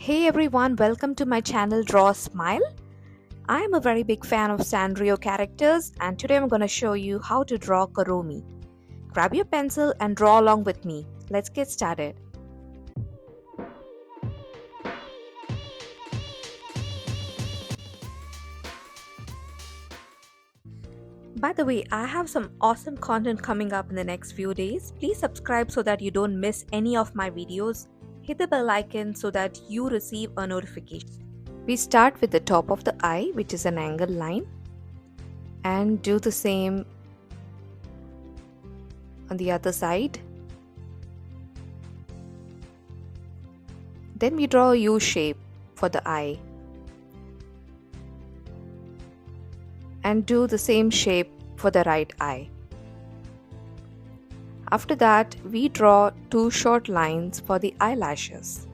Hey everyone, welcome to my channel Draw Smile. I am a very big fan of Sanrio characters and today I'm going to show you how to draw Kuromi. Grab your pencil and draw along with me. Let's get started. By the way, I have some awesome content coming up in the next few days. Please subscribe so that you don't miss any of my videos. Hit the bell icon so that you receive a notification. We start with the top of the eye, which is an angled line, and do the same on the other side. Then we draw a U shape for the eye and do the same shape for the right eye. After that, we draw two short lines for the eyelashes.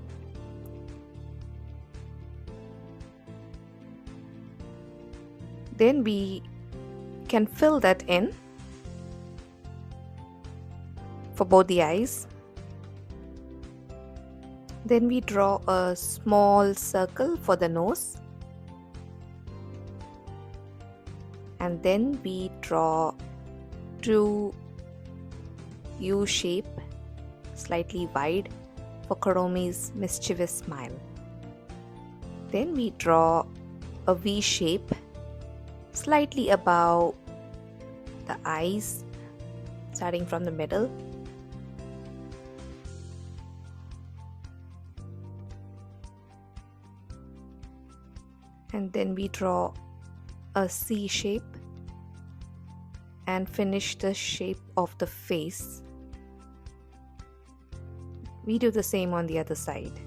Then we can fill that in for both the eyes. Then we draw a small circle for the nose. And then we draw two U shape, slightly wide, for Kuromi's mischievous smile. Then we draw a V shape, slightly above the eyes, starting from the middle. And then we draw a C shape and finish the shape of the face. We do the same on the other side.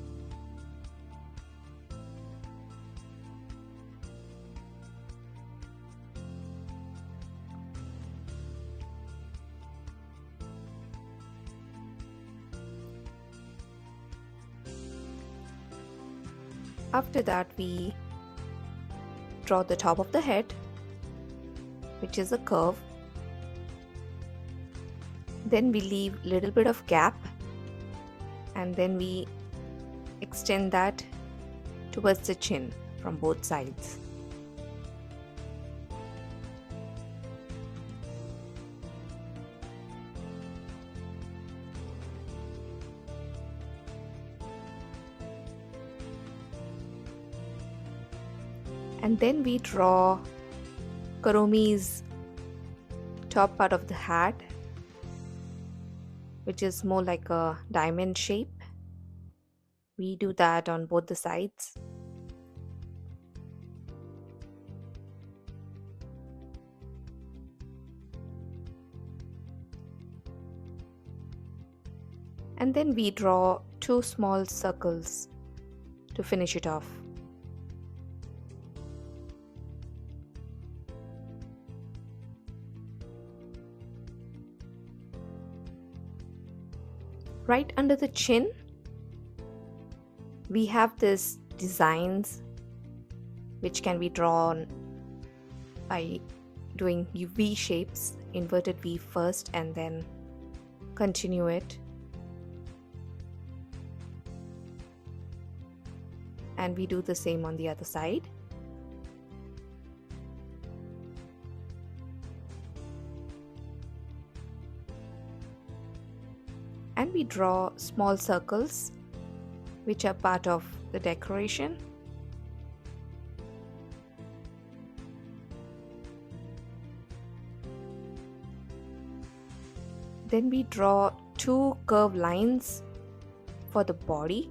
After that, we draw the top of the head, which is a curve. Then we leave a little bit of gap and then we extend that towards the chin from both sides. And then we draw Kuromi's top part of the hat, which is more like a diamond shape. We do that on both the sides. And then we draw two small circles to finish it off. Right under the chin, we have these designs which can be drawn by doing V shapes, inverted V first and then continue it. And we do the same on the other side. And we draw small circles which are part of the decoration. Then we draw two curved lines for the body.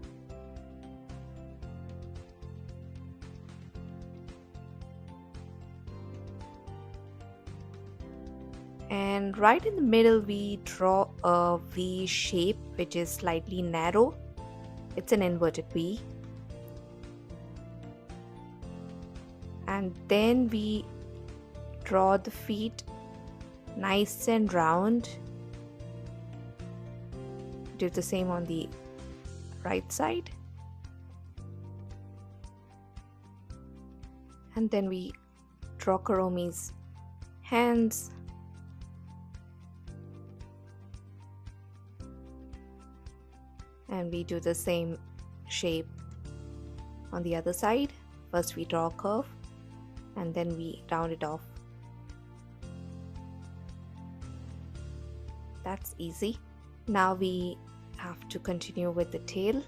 And right in the middle we draw a V shape which is slightly narrow. It's an inverted V. And then we draw the feet nice and round. Do the same on the right side. And then we draw Kuromi's hands. And we do the same shape On the other side, first we draw a curve and then we round it off. That's easy. Now we have to continue with the tail.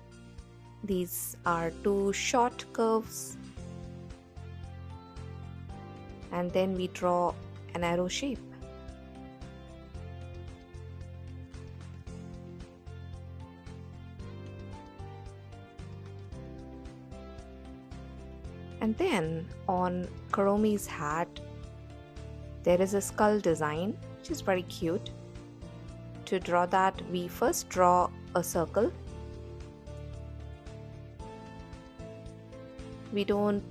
These are two short curves, and then we draw an arrow shape. And then on Kuromi's hat, there is a skull design, which is very cute. To draw that, we first draw a circle. We don't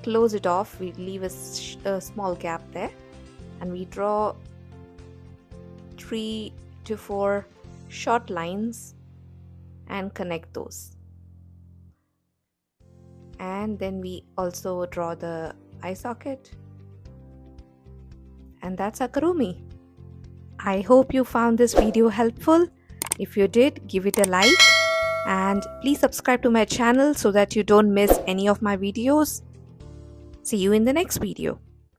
close it off, we leave a small gap there, and we draw 3 to 4 short lines and connect those. And then we also draw the eye socket, and that's our Kuromi. I hope you found this video helpful. If you did, give it a like, and please subscribe to my channel so that you don't miss any of my videos. See you in the next video.